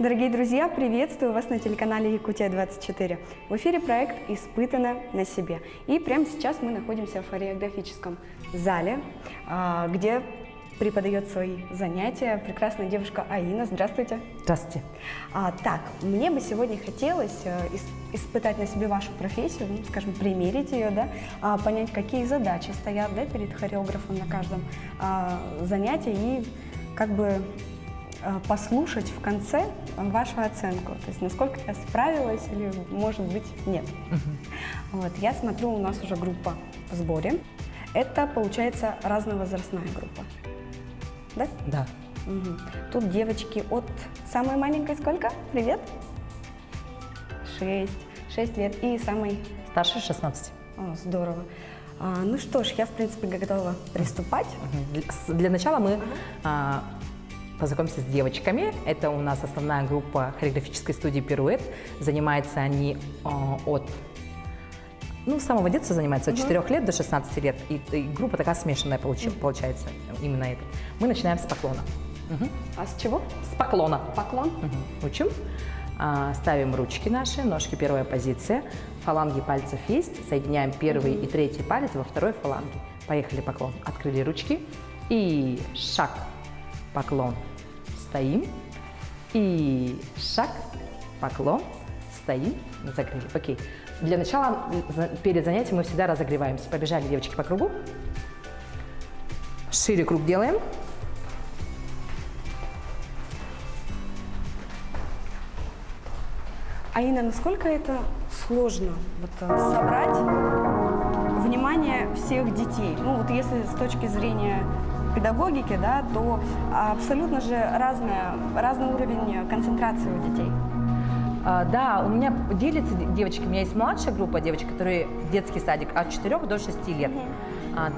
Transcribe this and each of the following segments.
Дорогие друзья, приветствую вас на телеканале Якутия-24. В эфире проект «Испытано на себе». И прямо сейчас мы находимся в хореографическом зале, где преподает свои занятия прекрасная девушка Аина. Здравствуйте. Здравствуйте. Так, мне бы сегодня хотелось испытать на себе вашу профессию, ну, скажем, примерить ее, да, понять, какие задачи стоят, да, перед хореографом на каждом занятии и как бы послушать в конце вашу оценку, то есть насколько я справилась или, может быть, нет. Вот, я смотрю, у нас уже группа в сборе. Это, получается, разновозрастная группа, да? Да. Тут девочки от самой маленькой сколько? Привет? 6 лет. И самой... Старше 16. О, здорово. Ну что ж, я, в принципе, готова приступать. Для начала мы познакомимся с девочками. Это у нас основная группа хореографической студии «Пируэт». Занимаются они с самого детства занимаются, от 4 лет до 16 лет. И группа такая смешанная получается, именно это. Мы начинаем с поклона. А с чего? С поклона. Поклон. Учим. Ставим ручки наши, ножки первая позиция. Фаланги пальцев есть. Соединяем первый и третий палец во второй фаланге. Поехали, поклон. Открыли ручки. И шаг. Поклон. Стоим. И шаг. Поклон. Стоим. Закрыли. Окей. Для начала, перед занятием мы всегда разогреваемся. Побежали, девочки, по кругу. Шире круг делаем. Аина, насколько это сложно собрать внимание всех детей? Ну вот если с точки зрения педагогики, да, то абсолютно же разный уровень концентрации у детей. Да, у меня делятся девочки, у меня есть младшая группа девочек, которые детский садик от 4 до 6 лет.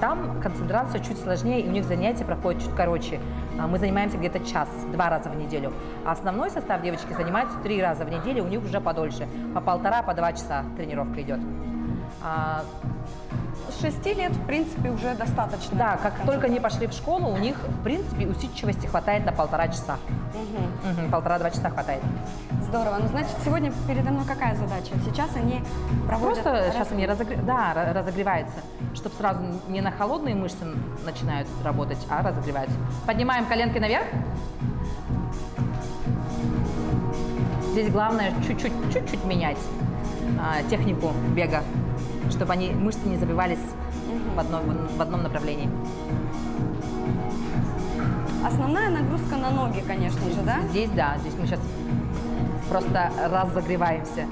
Там концентрация чуть сложнее, и у них занятия проходят чуть короче. Мы занимаемся где-то час, 2 раза в неделю. А основной состав девочки занимается 3 раза в неделю, у них уже подольше, по 1,5, по 2 часа тренировка идет. С 6 лет, в принципе, уже достаточно. Да, как только они пошли в школу, у них, в принципе, усидчивости хватает на 1,5 часа. 1,5-2 часа хватает. Здорово. Ну, значит, сегодня передо мной какая задача? Сейчас они проводят... Просто сейчас они разогреваются, чтобы сразу не на холодные мышцы начинают работать, а разогреваются. Поднимаем коленки наверх. Здесь главное чуть-чуть менять технику бега, чтобы мышцы не забивались в одном направлении. Основная нагрузка на ноги, конечно же, да? Здесь мы сейчас просто разогреваемся.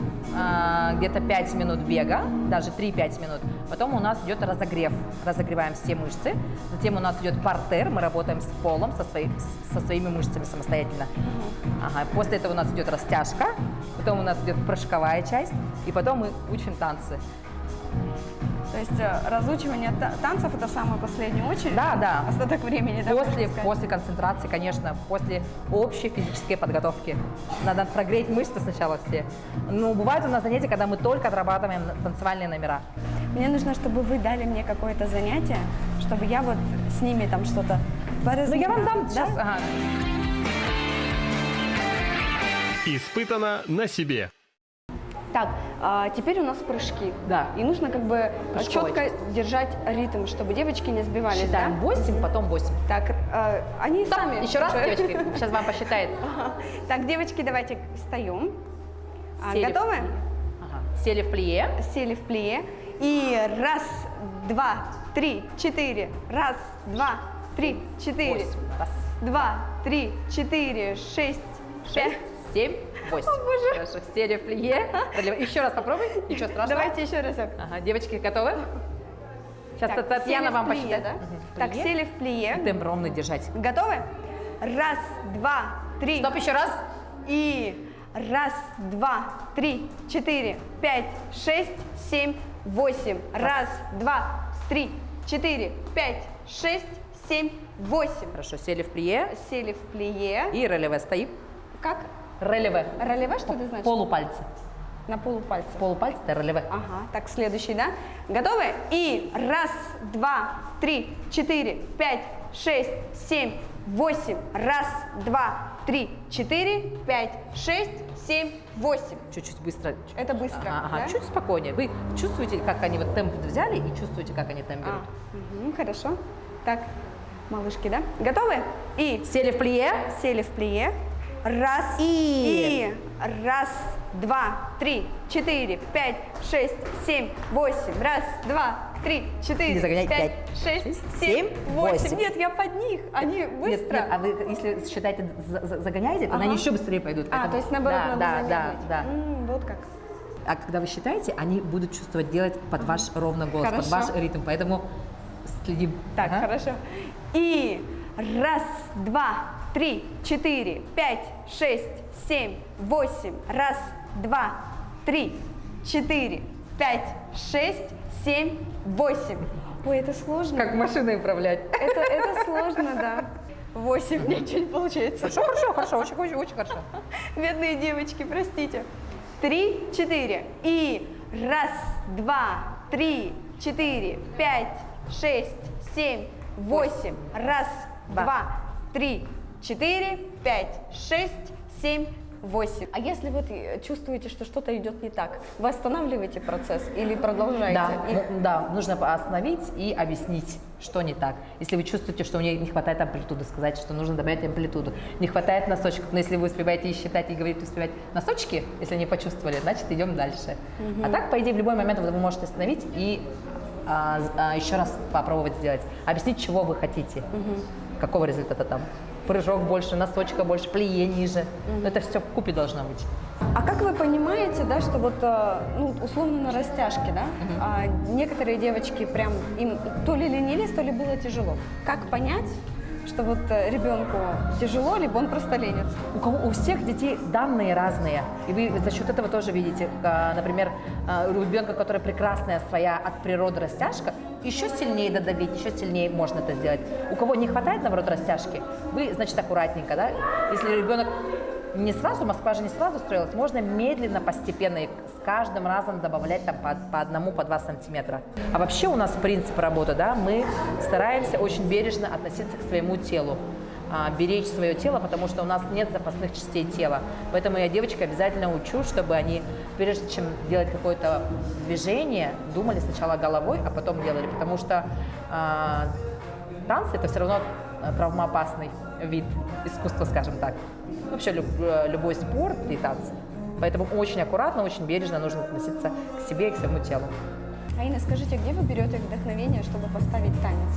Где-то 5 минут бега, даже 3-5 минут. Потом у нас идет разогрев. Разогреваем все мышцы. Затем у нас идет партер. Мы работаем с полом, со своими мышцами самостоятельно. После этого у нас идет растяжка. Потом у нас идет прыжковая часть. И потом мы учим танцы. То есть разучивание танцев – это самая последняя очередь? Да. Остаток времени. После концентрации, конечно, после общей физической подготовки. Надо прогреть мышцы сначала все. Но бывают у нас занятия, когда мы только отрабатываем танцевальные номера. Мне нужно, чтобы вы дали мне какое-то занятие, чтобы я вот с ними там что-то поразмерила. Ну, я вам дам сейчас. Да? Испытано на себе. Так, теперь у нас прыжки. Да. И нужно как бы Прыжковая четко держать ритм, чтобы девочки не сбивались. Считаем 8, потом 8. Так, они сами. Еще раз, девочки, сейчас вам посчитает. Так, девочки, давайте встаем. Готовы? Сели в плие. Сели в плие. И 1, 2, 3, 4. 1, 2, 3, 4. 2, 3, 4, 6, 5. 7, 8. О, боже. Хорошо, сели в плие. Еще раз попробуй, ничего страшного. Давайте еще разок. Девочки, готовы? Сейчас Так, Татьяна вам плие, посчитает. да? Так, сели в плие. Темп ровно держать. Готовы? 1, 2, 3. Стоп, еще раз. И 1, 2, 3, 4, 5, 6, 7, 8. 1, 2, 3, 4, 5, 6, 7, 8. Хорошо, сели в плие. Сели в плие. И релеве стоим. Как? Релеве. Релеве, что это значит? Полупальцы. На полупальце. Полупальцы – это релеве. Ага, так, следующий, да? Готовы? И 1, 2, 3, 4, 5, 6, 7, 8. 1, 2, 3, 4, 5, 6, 7, 8. Чуть-чуть быстро. Это быстро, Ага, да? чуть спокойнее. Вы чувствуете, как они вот темп взяли, и чувствуете, как они темп берут. Хорошо. Так, малышки, да? Готовы? И Сели в плие. сели в плие. Раз. И. Раз, два, три, 4, 5, 6, 7, 8. Раз, два, 3, 4, Не загоняй. 5, 5, 6, 7, 7, 8. 8. Нет, я под них. Они быстро. Нет, а вы, если считаете, загоняете, то они еще быстрее пойдут. А, то есть наоборот да, надо да, замедлить. да. Вот как. А когда вы считаете, они будут чувствовать делать под ваш ровно голос, под Хорошо. ваш ритм. Поэтому следим. Так, Ага. хорошо. И раз, два, 3, 4, 5, 6, 7, 8. Раз, два, 3, 4, 5, 6, 7, 8. Ой, это сложно. Как машиной управлять. Это сложно, да. 8 ничего не получается. Хорошо, очень хорошо. Бедные девочки, простите. 3, 4. И раз, два, 3, 4, 5, 6, 7, 8. Раз, два, 3, 4, 5, 6, 7, 8. А если вот чувствуете, что что-то идет не так, вы останавливаете процесс или продолжаете? Да, нужно остановить и объяснить, что не так. Если вы чувствуете, что у нее не хватает амплитуды, сказать, что нужно добавить амплитуду. Не хватает носочков, но если вы успеваете и считать, и говорить, успевать носочки, если не почувствовали, значит идем дальше. А так, по идее, в любой момент вы можете остановить и еще раз попробовать сделать. Объяснить, чего вы хотите, какого результата там. Прыжок больше, носочка больше, плие ниже. Это все вкупе должно быть. А как вы понимаете, да, что вот, ну, условно на растяжке, да, некоторые девочки прям, им то ли ленились, то ли было тяжело. Как понять, что вот ребенку тяжело, либо он просто ленится? У всех детей данные разные, и вы за счет этого тоже видите, например, у ребенка, который прекрасная своя от природы растяжка, еще сильнее додавить, еще сильнее можно это сделать. У кого не хватает, наоборот, растяжки, вы, значит, аккуратненько, да? Если ребенок не сразу, Москва же не сразу строилась, можно медленно, постепенно и с каждым разом добавлять там по 1, по 2 сантиметра. А вообще у нас принцип работы, да, мы стараемся очень бережно относиться к своему телу, беречь свое тело, потому что у нас нет запасных частей тела. Поэтому я девочек обязательно учу, чтобы они, прежде чем делать какое-то движение, думали сначала головой, а потом делали, потому что танцы – это все равно травмоопасный вид искусства, скажем так. Вообще любой спорт и танцы. Поэтому очень аккуратно, очень бережно нужно относиться к себе и к своему телу. Аина, скажите, где вы берете вдохновение, чтобы поставить танец?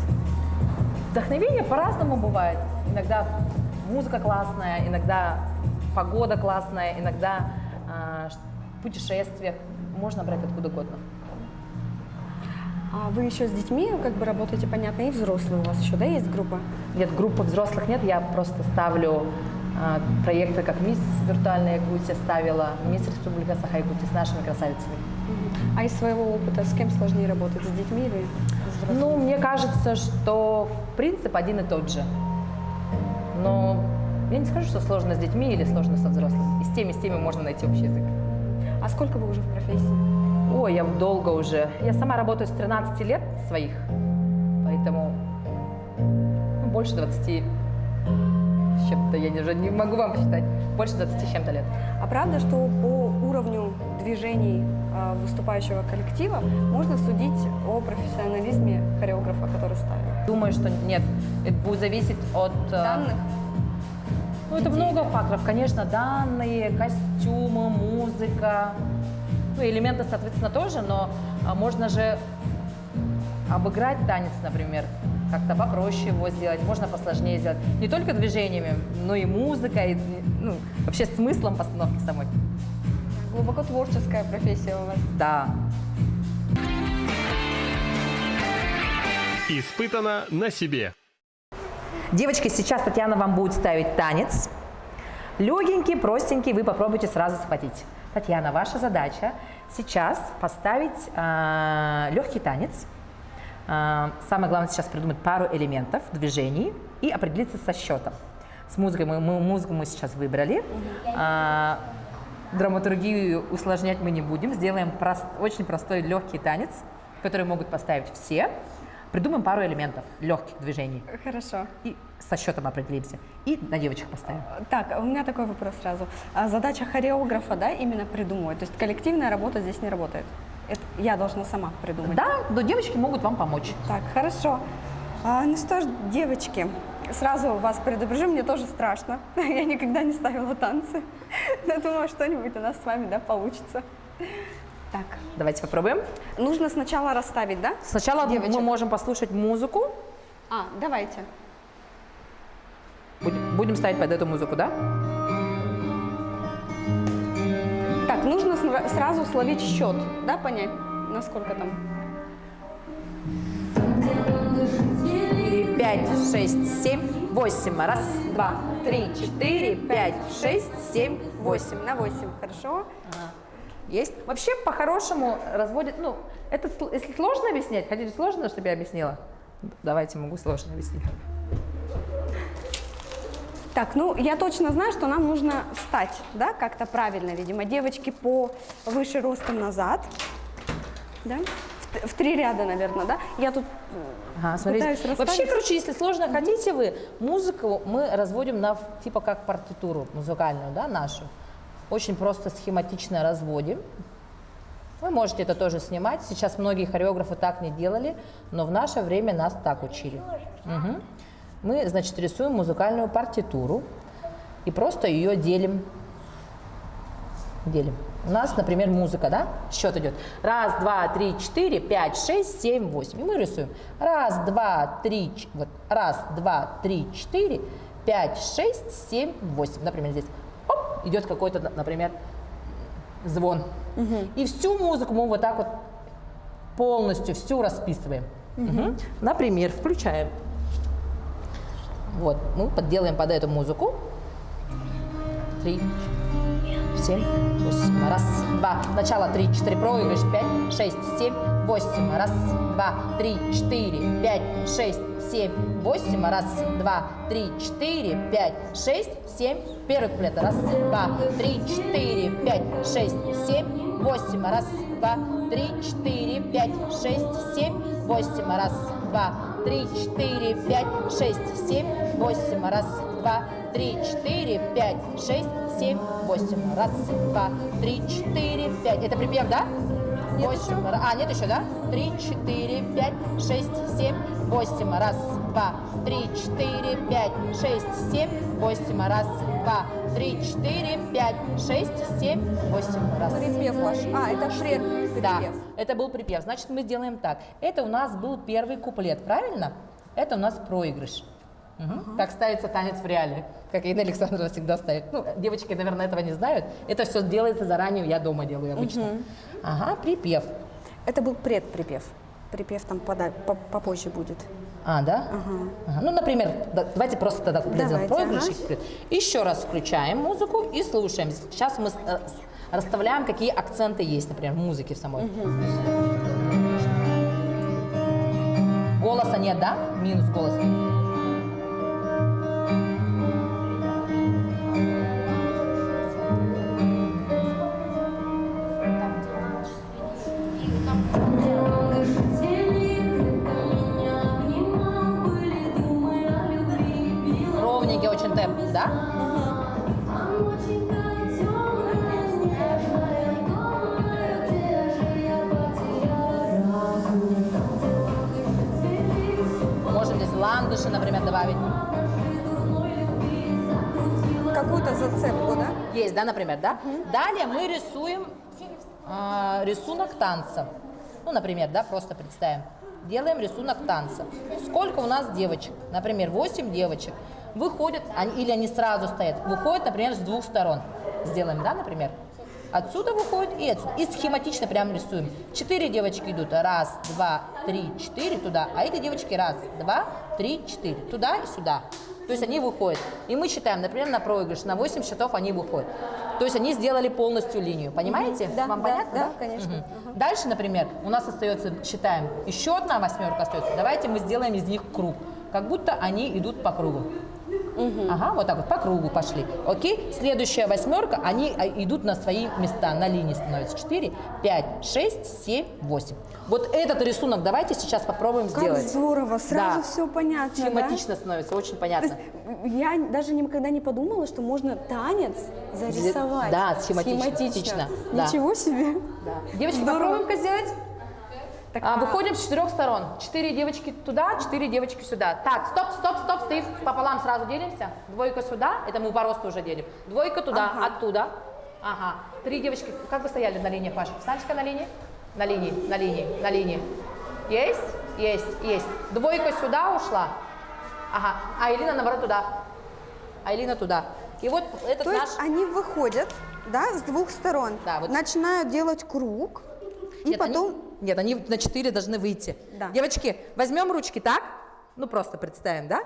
Вдохновение по-разному бывает. Иногда музыка классная, иногда погода классная, иногда путешествие. Можно брать откуда угодно. А вы еще с детьми как бы работаете, понятно, и взрослые у вас еще, да, есть группа? Нет, группы взрослых нет, я просто ставлю проекты, как «Мисс Виртуальная Якутия» ставила, «Мисс Республика Саха-Якутия» с нашими красавицами. А из своего опыта с кем сложнее работать, с детьми или с взрослыми? Ну, мне кажется, что принцип один и тот же. Но я не скажу, что сложно с детьми или сложно со взрослыми. И с теми можно найти общий язык. А сколько вы уже в профессии? Ой, я долго уже. Я сама работаю с 13 лет своих, поэтому больше 20 с чем-то, я уже не могу вам посчитать, больше 20 с чем-то лет. А правда, что по уровню движений выступающего коллектива можно судить о профессионализме хореографа, который ставит? Думаю, что нет. Это будет зависеть от Данных? Ну, это много факторов, конечно, данные, костюмы, музыка, ну, элементы, соответственно, тоже, но можно же обыграть танец, например, как-то попроще его сделать, можно посложнее сделать. Не только движениями, но и музыкой, ну, вообще смыслом постановки самой. Глубоко творческая профессия у вас. Да. Испытано на себе. Девочки, сейчас Татьяна вам будет ставить танец. Легенький, простенький, вы попробуйте сразу схватить. Татьяна, ваша задача сейчас поставить легкий танец. Самое главное сейчас придумать пару элементов, движений и определиться со счетом. С музыкой музыку мы сейчас выбрали. Драматургию усложнять мы не будем. Сделаем очень простой легкий танец, который могут поставить все. Придумаем пару элементов, легких движений. Хорошо. И со счетом определимся. И на девочек поставим. Так, у меня такой вопрос сразу. Задача хореографа, да, именно придумывать? То есть коллективная работа здесь не работает? Это я должна сама придумать? Да, но девочки могут вам помочь. Так, хорошо. Ну что ж, девочки, сразу вас предупрежу, мне тоже страшно. Я никогда не ставила танцы. Но думаю, что-нибудь у нас с вами, да, получится. Так, Давайте попробуем. нужно сначала расставить, да? Сначала девочек? мы можем послушать музыку. Давайте. Будем ставить под эту музыку, да? Так, нужно сразу словить счет, да, понять, насколько там? 5, 6, 7, 8. Раз, 2, 3, 4, 5, 6, 7, 8. На 8, хорошо. Есть? Вообще, по-хорошему, разводят... Ну, это если сложно объяснять, хотите сложно, чтобы я объяснила? Давайте, могу сложно объяснить. Так, ну, я точно знаю, что нам нужно встать, да, как-то правильно, видимо. Девочки повыше ростом назад, да, в 3 ряда, наверное, да. Я тут Ага, смотрите. пытаюсь расставить. Вообще, короче, если сложно хотите вы, музыку мы разводим на типа как партитуру музыкальную, да, нашу. Очень просто схематично разводим. Вы можете это тоже снимать. Сейчас многие хореографы так не делали, но в наше время нас так учили. Угу. Мы, значит, рисуем музыкальную партитуру и просто ее делим. Делим. У нас, например, музыка, да? Счет идет. 1, 2, 3, 4, 5, 6, 7, 8. И мы рисуем. 1, 2, 3, вот. 1, 2, 3, 4, 5, 6, 7, 8. Например, здесь оп, идет какой-то, например, звон. Угу. И всю музыку мы вот так вот полностью всю расписываем. Угу. Например, включаем. Вот, мы подделаем под эту музыку. 3, 7, 8. Раз, два. Начало 3, 4, проигрыш. 5, 6, 7, 8. Раз, два, 3, 4, 5, 6, 7, 8. Раз, два, 3, 4, 5, 6, 7. Первый куплет. Раз, два, 3, 4, 5, 6, 7, 8. Раз, два, 3, 4, 5, 6, 7, 8. Раз, два, 3, 4, 5, 6, 7, 8. Раз, два, 3, 4, 5, 6, 7, 8. Раз, два, 3, 4, 5. Это припев, да? 8. Нет еще, да? 3, 4, 5, 6, 7, 8. Раз, два, 3, 4, 5, 6, 7, 8. Раз, два, 3, 4, 5, 6, 7, 8. Раз. Припев ваш. Это припев. Да, это был припев. Значит, мы сделаем так. Это у нас был первый куплет, правильно? Это у нас проигрыш. Угу. Как ставится танец в реале, как Инна Александровна всегда ставит. Ну, девочки, наверное, этого не знают. Это все делается заранее, я дома делаю обычно. Угу. Ага, припев. Это был предприпев. Припев там попозже будет. Да? Ага. Ну, например, давайте просто тогда сделаем проигрыш. Ага. Еще раз включаем музыку и слушаем. Сейчас мы расставляем, какие акценты есть, например, в музыке в самой. Угу. Голоса нет, да? Минус голос. Ровненький очень темп, да? Можем здесь ландыши, например, добавить. Какую-то зацепку, да? Есть, да, например, да? Далее мы рисуем рисунок танца. Ну, например, да, просто представим. Делаем рисунок танца. Сколько у нас девочек? Например, 8 девочек. Выходят, или они сразу стоят. Выходят, например, с 2 сторон. Сделаем, да, например? Отсюда выходит и отсюда. И схематично прям рисуем. 4 девочки идут. 1, 2, 3, 4 туда. А эти девочки 1, 2, 3, 4. Туда и сюда. То есть они выходят. И мы считаем, например, на проигрыш, на 8 счетов они выходят. То есть они сделали полностью линию. Понимаете? Да, вам понятно? Да, конечно. Дальше, например, у нас остается, считаем, еще одна 8 остается. Давайте мы сделаем из них круг. Как будто они идут по кругу. Ага, вот так вот по кругу пошли. Окей? Следующая восьмерка, они идут на свои места. На линии становится 4, 5, 6, 7, 8. Вот этот рисунок давайте сейчас попробуем Как сделать. здорово, сразу Да. все понятно, Схематично становится, очень понятно. да? То есть я даже никогда не подумала, что можно танец зарисовать. Да, схематично. Да. Ничего себе. Да. Девочки, Здорово. попробуем-ка сделать. Так, Выходим с 4 сторон. 4 девочки туда, 4 девочки сюда. Так, стоп, стоим пополам, сразу делимся. Двойка сюда, это мы по росту уже делим. Двойка туда, Ага. оттуда. Ага. 3 девочки, как вы стояли на линии, Паша? Встаньте-ка на линии. На линии, на линии, на линии. Есть? Есть, есть. Двойка сюда ушла. Ага. А Элина, наоборот, туда. А Элина туда. И вот этот То наш... есть они выходят, да, с двух сторон, Да, вот. начинают делать круг, и Нет, потом... они на 4 должны выйти. Да. Девочки, возьмем ручки так, ну просто представим, да?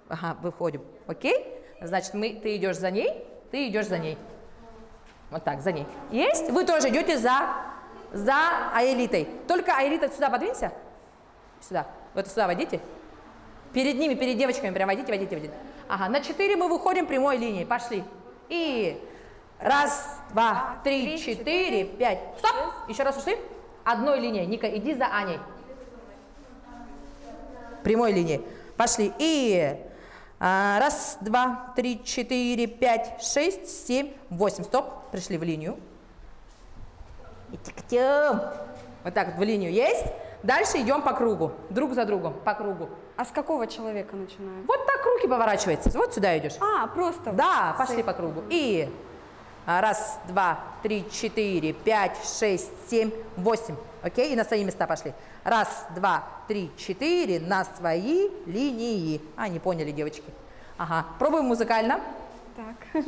Ага, выходим, окей? Значит, ты идешь за ней, ты идешь за ней. Вот так, за ней. Есть? Вы тоже идете за Аэлитой. Только Аэлита сюда подвинься. Сюда. Вот сюда водите. Перед ними, перед девочками прям водите. Ага, на 4 мы выходим прямой линией. Пошли. И раз, два, три, 4, 5. Стоп! Еще раз ушли. Одной линией. Ника, иди за Аней. Прямой линией. Пошли. И раз, два, три, 4, 5, 6, 7, 8. Стоп. Пришли в линию. Вот так вот в линию. Есть? Дальше идем по кругу. Друг за другом. По кругу. А с какого человека начинают? Вот так руки поворачиваются. Вот сюда идешь. Просто... Да, пошли по кругу. И раз, два, три, 4, 5, 6, 7, 8. Окей? И на свои места пошли. Раз, два, три, 4 на свои линии. Не поняли, девочки. Ага. Пробуем музыкально. Так.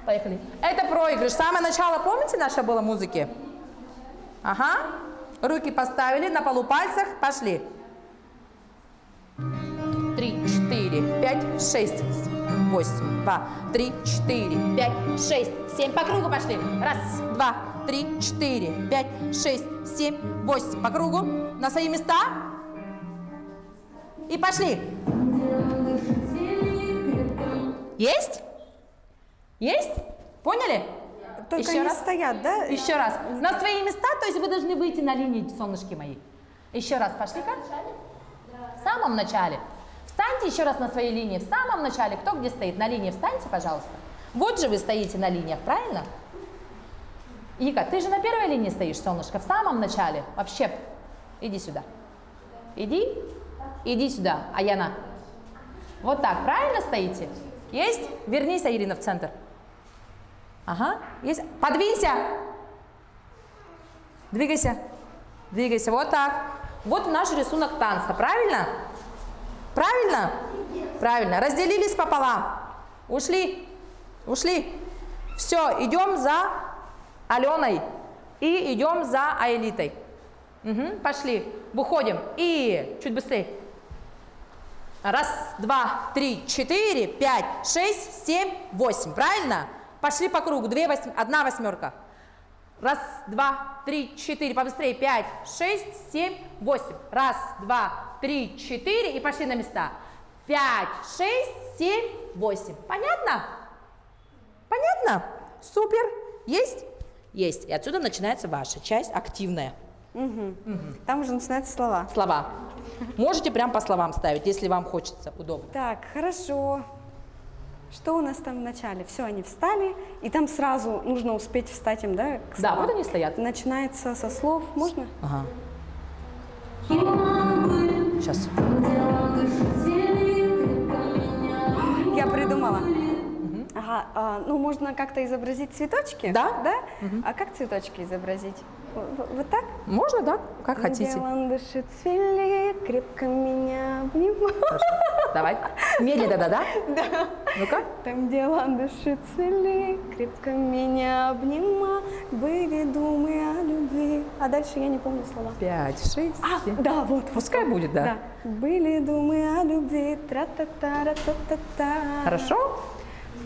Поехали. Это проигрыш. Самое начало, помните, наше было музыки? Ага. Руки поставили на полу пальцах. Пошли. 3, 4, 5, 6, 8, 2, 3, 4, 5, 6, 7. По кругу пошли. Раз, два, три, 4, 5, 6, 7, 8. По кругу. На свои места. И пошли. Есть? Есть? Поняли? Только Еще они раз. стоят, да? Еще раз. На свои места, то есть вы должны выйти на линии, солнышки мои. Еще раз. Пошли-ка. В самом начале. Встаньте еще раз на своей линии. В самом начале. Кто где стоит? На линии встаньте, пожалуйста. Вот же вы стоите на линиях, правильно? Ика, ты же на первой линии стоишь, солнышко. В самом начале. Вообще. Иди сюда. Иди. Иди сюда. Аяна. Вот так. Правильно стоите? Есть? Вернись, Ирина, в центр. Ага, есть. Подвинься. Двигайся. Двигайся. Вот так. Вот наш рисунок танца. Правильно? Правильно? Правильно. Разделились пополам. Ушли. Ушли. Все, идем за Аленой. И идем за Аэлитой. Угу, пошли. Выходим. И чуть быстрее. Раз, два, три, 4, 5, 6, 7, 8. Правильно? Пошли по кругу. Одна восьмерка. Раз, два, три, 4. Побыстрее. 5, 6, 7, 8. Раз, два, три, 4. И пошли на места. 5, 6, 7, 8. Понятно? Понятно? Супер. Есть? Есть. И отсюда начинается ваша часть активная. Там уже начинаются слова. Слова. Можете прям по словам ставить, если вам хочется. Удобно. Так, хорошо. Что у нас там в начале? Все, они встали, и там сразу нужно успеть встать им, да? К Да, словам. вот они стоят. Начинается со слов. Можно? Ага. Сейчас. Я придумала. Ага, ну можно как-то изобразить цветочки? Да. Да? А как цветочки изобразить? Вот так? Можно, да? Как хотите. Где ландыши цвели, крепко меня обнимал. Давай. Медленно, да? Да. Ну-ка. Там, где ландыши цвели, крепко меня обнимал, были думы о любви. А дальше я не помню слова. 5, 6, 7. Да, вот. Пускай будет, да. Были думы о любви, тра-та-та-ра-та-та-та. Хорошо?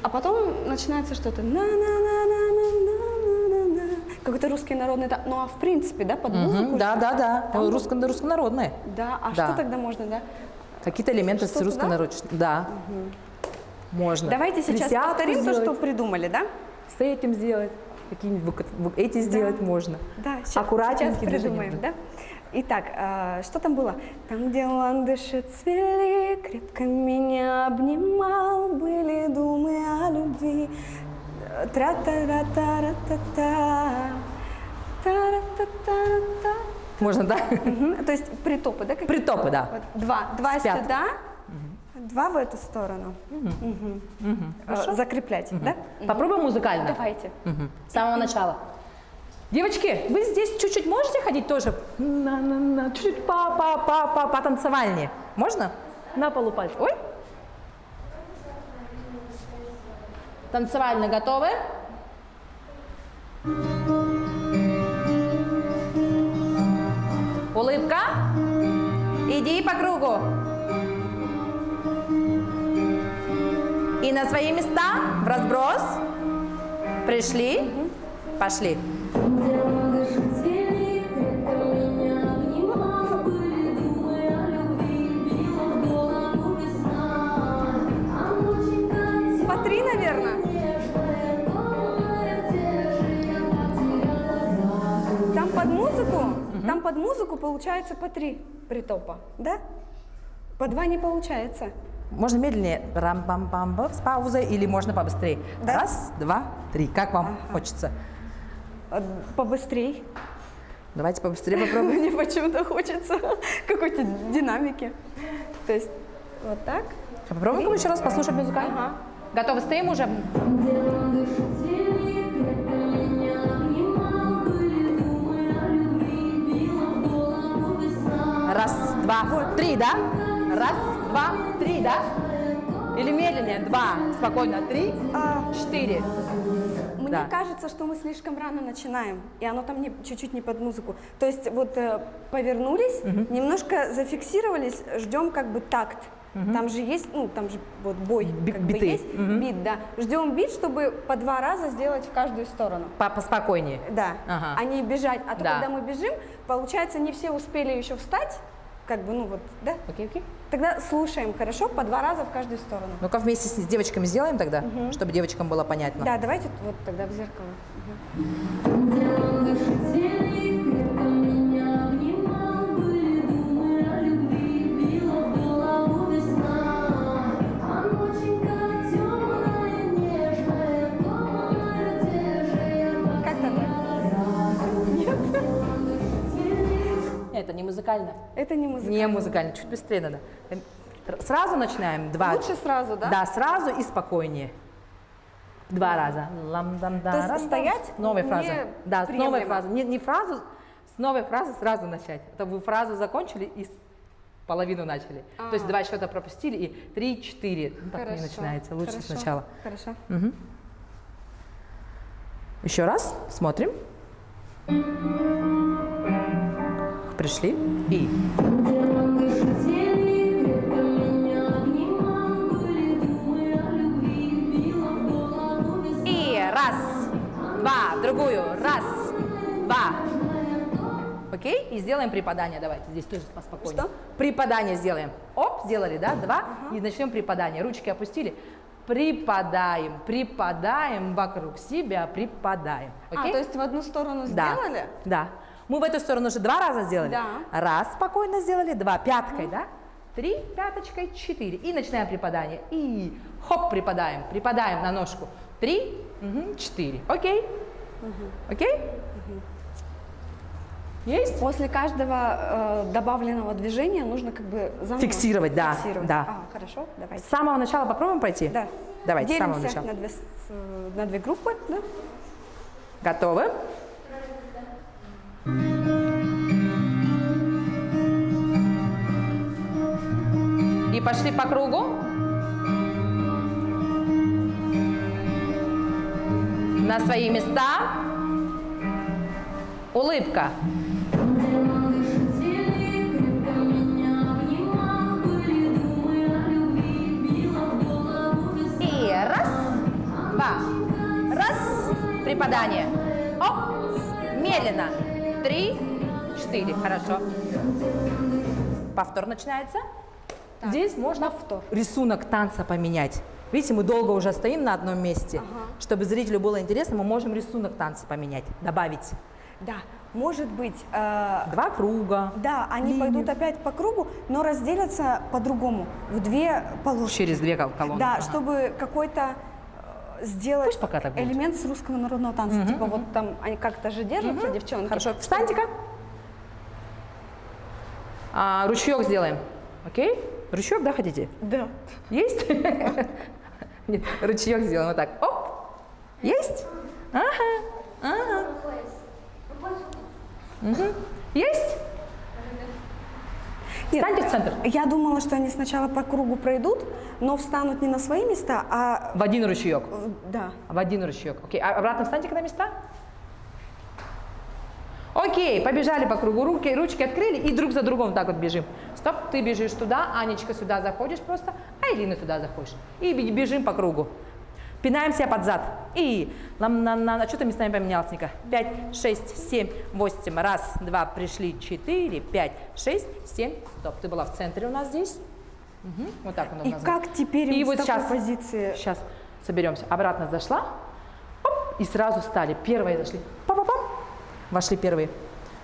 А потом начинается что-то на-на-на-на-на-на-на-на. Какой-то русский народный, ну а в принципе, да, под музыку. Да. Там Руссконародные. Да, а Да. что тогда можно, да? Какие-то элементы с Что-то, руссконародной. Да. Можно. Давайте сейчас Присядку повторим то, сделать. что придумали, да? С этим сделать. Какие-нибудь эти сделать можно. Да, Аккуратненькие сейчас придумаем, движения. да? Итак, что там было? Там, где ландыши цвели, крепко меня обнимал, были думы о любви. Тра-та-ра-та-ра-та-та, та-ра-та-та-ра-та. Можно, да? Мгм. То есть притопы, да? какие-то? Притопы, да. Вот два Спят. сюда, два в эту сторону. Закреплять, да? Попробуем музыкально. Давайте. С самого начала. Девочки, вы здесь чуть-чуть можете ходить тоже? Чуть-чуть по танцевальнее. Можно? На полу пальцы. Ой. Танцевально готовы? Улыбка. Иди по кругу. И на свои места в разброс. Пришли. Пошли. По три, наверное. Там под музыку получается по три притопа, да? По два не получается. Можно медленнее, рам-бам-бам, с паузой, или можно побыстрее. Да? Раз, два, три. Как вам хочется? Побыстрей. Давайте побыстрее попробуем. Мне почему-то хочется какой-то динамики. То есть вот так. Попробуем еще раз послушать музыкально. Ага. Готовы? Стоим уже? Раз, два, три, да? Раз, два, три, да? Или медленнее? Два. Спокойно. Три, четыре. Мне Да. кажется, что мы слишком рано начинаем, и оно там чуть-чуть не под музыку. То есть вот повернулись, немножко зафиксировались, ждем как бы такт. Там же есть, ну там же вот бой, как бы биты. есть, бит, да. Ждем бит, чтобы по два раза сделать в каждую сторону. Поспокойнее. Да, Ага. а не бежать. А то Да. когда мы бежим, получается, не все успели еще встать, как бы, ну вот, да? Окей, окей. Тогда слушаем, хорошо, по два раза в каждую сторону. Ну-ка вместе с девочками сделаем тогда, чтобы девочкам было понятно. Да, давайте вот тогда в зеркало. Как-то так. Нет, Это не музыкально. это не музыка. Не музыкально, чуть быстрее надо. Сразу начинаем. Два. Лучше сразу, да? Да, сразу и спокойнее. Два раза. То есть стоять С новой не фразы. Да, с новой приемлемо. фразы. Не фразу, с новой фразы сразу начать. Это вы фразу закончили и половину начали. То есть два счета пропустили и 3-4. Ну, так не Хорошо, начинается. Лучше хорошо, сначала. Хорошо. Еще раз. Смотрим. Пришли. И. И раз, два, в другую, раз, два. Окей? И сделаем припадание. Давайте здесь тоже поспокойнее. Что? Припадание сделаем. Оп, сделали, да? Два. И начнем припадание. Ручки опустили. Припадаем, припадаем вокруг себя, припадаем. Окей? То есть в одну сторону Да. сделали? Да. Мы в эту сторону уже два раза сделали. Да. Раз спокойно сделали, два пяткой, да? Три пяточкой, четыре. И начинаем припадание. И хоп, припадаем, припадаем на ножку. Три, четыре. Окей? Окей? Есть? После каждого добавленного движения нужно как бы заново Фиксировать, да, фиксировать. да. Хорошо, давайте. С самого начала попробуем пройти? Да. Давайте, с самого Делимся начала. на две группы, да? Готовы? И пошли по кругу. На свои места. Улыбка. И раз, два, раз, припадание. Оп, медленно. Три, четыре. Хорошо. Повтор начинается. Здесь можно рисунок танца поменять. Видите, мы долго уже стоим на одном месте. Чтобы зрителю было интересно, мы можем рисунок танца поменять, добавить. Да, может быть, 2 круга. да, они Линию. пойдут опять по кругу, но разделятся по-другому, в 2 полоски. Через 2 колонны. Да, Ага. чтобы какой-то сделать Пусть пока так будет. элемент с русского народного танца. Типа вот там они как-то же держатся, девчонки. Хорошо, встаньте-ка. Ручеек сделаем. Окей? Ручеек, да, хотите? Да. Есть? Нет, ручеек сделаем вот так. Оп. Есть? Ага. Ага. Есть? Нет, Встаньте в центр. я думала, что они сначала по кругу пройдут, но встанут не на свои места, а В один ручеек. да. В один ручеек. Окей. А обратно встаньте-ка на места. Окей, побежали по кругу. Ручки открыли и друг за другом так вот бежим. Стоп, ты бежишь туда, Анечка сюда заходишь просто, а Элина сюда заходишь. И бежим по кругу. Пинаем себя под зад. И что ты местами поменялась, Ника? 5, 6, 7, 8. Раз, два, пришли, 4, 5, 6, 7. Стоп, ты была в центре у нас здесь. Угу. Вот так у нас. И как теперь И вот вот с такой сейчас, позиции? сейчас соберемся. Обратно зашла. Оп, и сразу встали. Первые зашли. Па-па-пам. Вошли первые.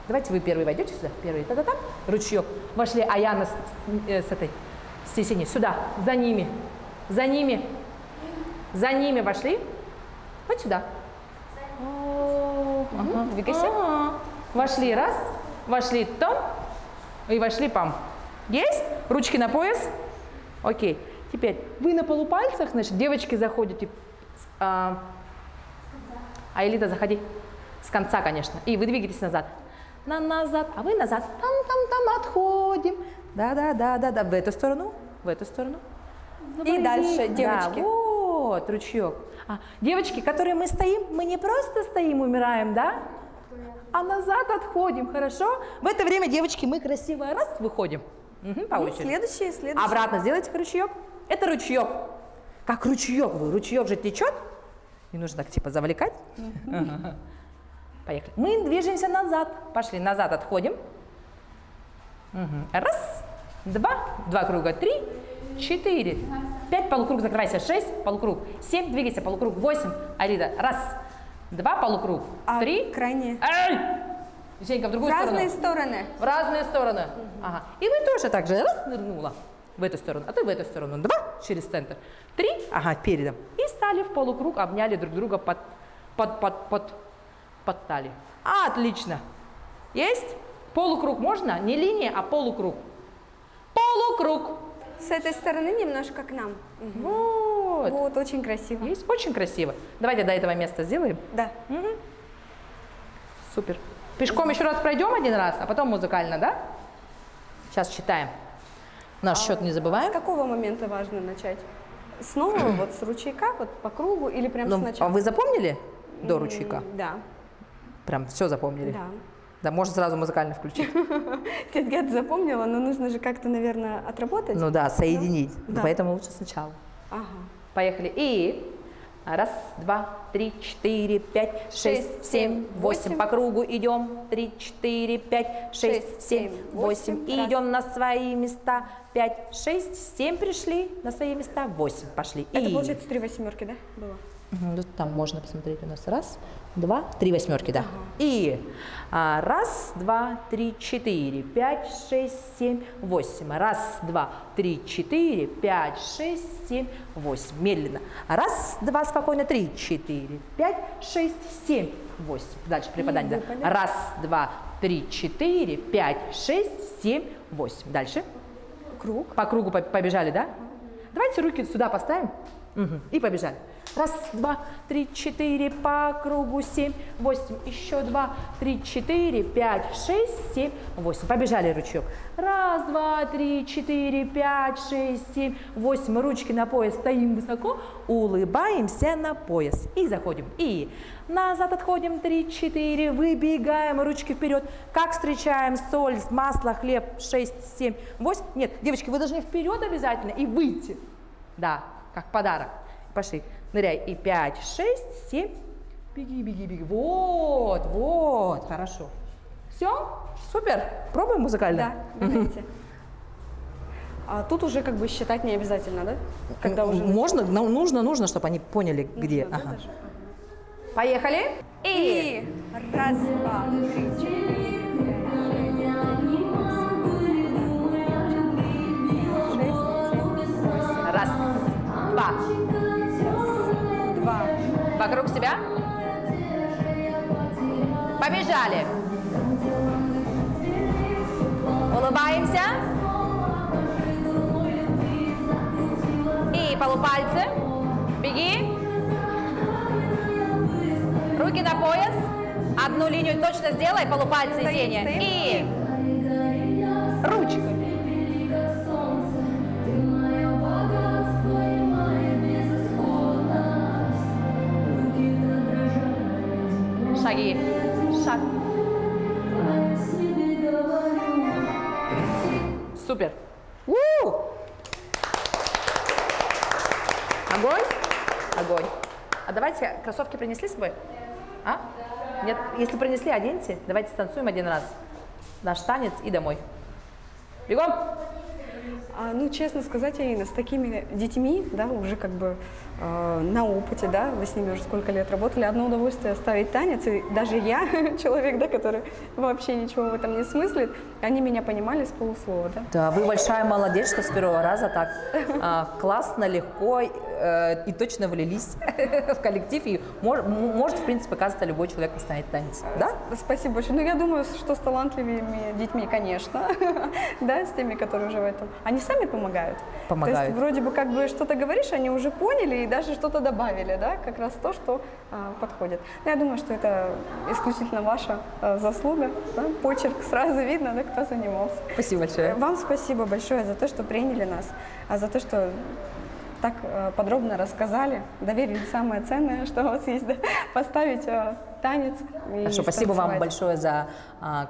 Давайте вы первые войдете сюда. Первые. Та-та-та. Ручеек. Вошли Аяна с Есени. Сюда. За ними. За ними. За ними вошли. Вот сюда. Ага. Двигайся. Ага. Вошли раз. Вошли том. И вошли пам. Есть? Ручки на пояс. Окей. Теперь вы на полупальцах, значит, девочки заходите. А Элита, заходи. С конца, конечно. И вы двигаетесь назад. Назад. А вы назад. Там отходим. Да. В эту сторону. В эту сторону. И дальше, девочки. Да, вот, ручеек. Девочки, которые мы стоим, мы не просто стоим, умираем, да? А назад отходим, хорошо? В это время, девочки, мы красиво раз выходим. Угу, по очереди. Следующий. Обратно сделайте ручеек. Это ручеек. Как ручеек вы. Ручеек же течет. Не нужно так типа завлекать. Поехали. Мы движемся назад. Пошли. Назад отходим. Раз, два круга, 3, 4, 5, полукруг, закрывайся, 6, полукруг, 7, двигайся, полукруг, 8, Алида, раз, 2, полукруг, 3, крайние. Эй! Женька, в другую Разные сторону. стороны. В разные стороны. Ага. И вы тоже так же раз, нырнула в эту сторону, а ты в эту сторону. 2 через центр. 3, ага, передом. И стали в полукруг, обняли друг друга под талию. Отлично. Есть? Полукруг можно? Не линия, а полукруг. Полукруг. С этой стороны немножко к нам. Вот. Вот, очень красиво. Есть? Очень красиво. Давайте до этого места сделаем. Да. Супер. Пешком еще раз пройдем один раз, а потом музыкально, да? Сейчас считаем. Наш счет не забываем. С какого момента важно начать? Снова вот с ручейка, вот по кругу или прям Ну, сначала? а вы запомнили до ручейка? Да. Прям все запомнили? Да. Да, можно сразу музыкально включить. Тетя запомнила, но нужно же как-то, наверное, отработать. Ну да, соединить. Да. Поэтому лучше сначала. Ага. Поехали. И раз, два, 3, 4, 5, 6, 7, 8. По кругу идем. 3, 4, 5, 6, 7, 8. И идем на свои места. 5, 6, 7 пришли на свои места. 8 пошли. Это И получается 3 восьмерки, да? Было? там можно посмотреть у нас. Раз, два, 3 восьмерки, да. И раз, два, 3, 4, 5, 6, 7, 8. Раз, два, 3, 4, 5, 6, 7, 8. Медленно. Раз, два, спокойно. 3, 4, 5, 6, 7, 8. Дальше припадание. Да. Раз, два, 3, 4, 5, 6, 7, 8. Дальше. Круг. По кругу побежали, да? Давайте руки сюда поставим. И побежали. Раз, два, 3, 4, по кругу 7, 8, еще 2, 3, 4, 5, 6, 7, 8. Побежали ручеек. Раз, два, 3, 4, 5, 6, 7, 8. Ручки на пояс, стоим высоко, улыбаемся на пояс. И заходим. И назад отходим, 3, 4, выбегаем, ручки вперед. Как встречаем соль, масло, хлеб, 6, 7, 8. Нет, девочки, вы должны вперед обязательно и выйти. Да, как подарок. Пошли. Ныряй. И 5, 6, 7. Беги, беги, беги. Вот, вот. Хорошо. Все? Супер. Пробуем музыкально? Да, давайте. А тут уже как бы считать не обязательно, да? Когда уже Можно, но нужно, чтобы они поняли, где. нужно, да, Ага. даже? Поехали. И раз, два, три, четыре, Раз, два. два. Вокруг себя. Побежали. Улыбаемся. И полупальцы. Беги. Руки на пояс. Одну линию точно сделай, полупальцы, Зеня. стоим. И ручкой. Шаги. Шаг. Супер. Огонь? Огонь. А давайте, кроссовки принесли с собой? А? Нет? Если принесли, оденьте. Давайте станцуем один раз. Наш танец и домой. Бегом! Ну, честно сказать, Арина, с такими детьми, да, уже как бы на опыте, да, вы с ними уже сколько лет работали, одно удовольствие ставить танец, и даже я, человек, да, который вообще ничего в этом не смыслит, они меня понимали с полуслова, да. Да, вы большая молодец, что с первого раза так классно, легко и точно влились в коллектив. И может, в принципе, оказывается, любой человек поставить танец. Да? Спасибо большое. Ну, я думаю, что с талантливыми детьми, конечно, да, с теми, которые уже в этом. Они сами помогают. Помогают. То есть, вроде бы, как бы, что-то говоришь, они уже поняли и даже что-то добавили, да, как раз то, что подходит. Я думаю, что это исключительно ваша заслуга, да? Почерк сразу видно, да, кто занимался. Спасибо большое. Вам спасибо большое за то, что приняли нас, за то, что так подробно рассказали, доверили самое ценное, что у вас есть, да, поставить танец. И Хорошо, спасибо вам станцевать. большое за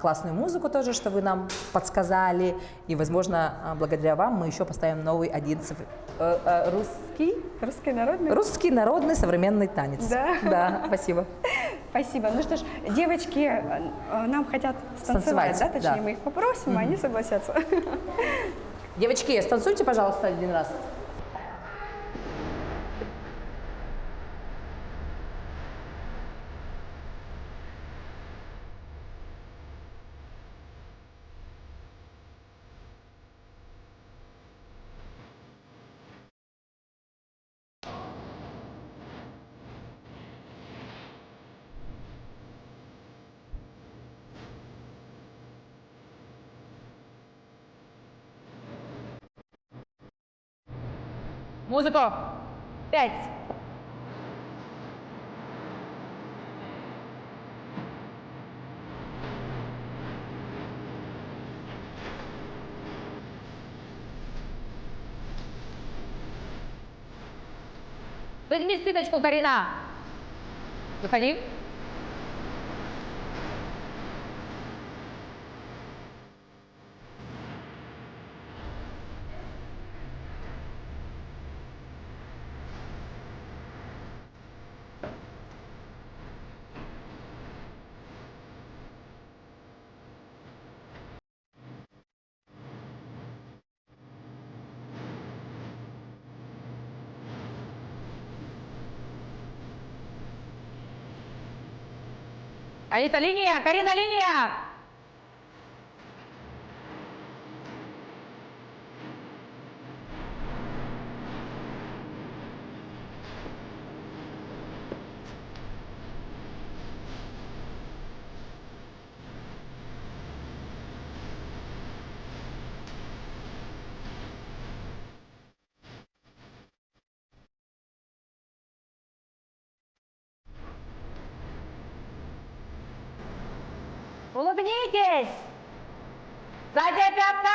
классную музыку тоже, что вы нам подсказали. И, возможно, благодаря вам мы еще поставим новый один русский народный современный танец. Да. Да, спасибо. Спасибо. Ну что ж, девочки нам хотят станцевать, да? Точнее, да. мы их попросим, а они согласятся. Девочки, станцуйте, пожалуйста, один раз. Музыку. 5. Возьми спиночку, Карина. Выходи. Анита, линия! Карина, линия! Улыбнитесь! Задняя пятка!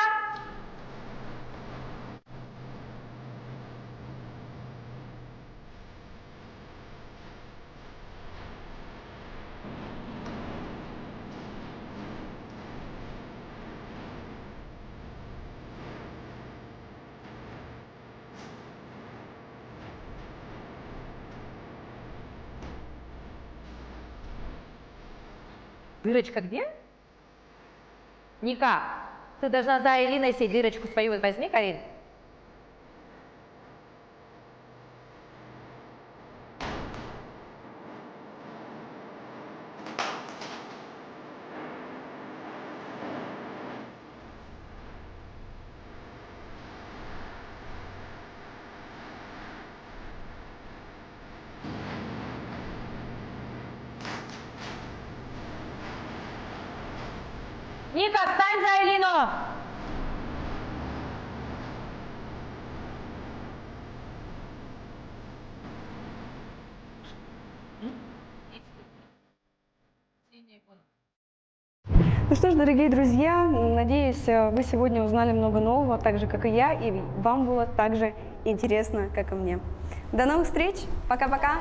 Дырочка где? Ника, ты должна за Элиной сесть. Дырочку свою возьми, Карин. Ника, встань за Элину! Ну что ж, дорогие друзья, надеюсь, вы сегодня узнали много нового, так же, как и я, и вам было так же интересно, как и мне. До новых встреч! Пока-пока!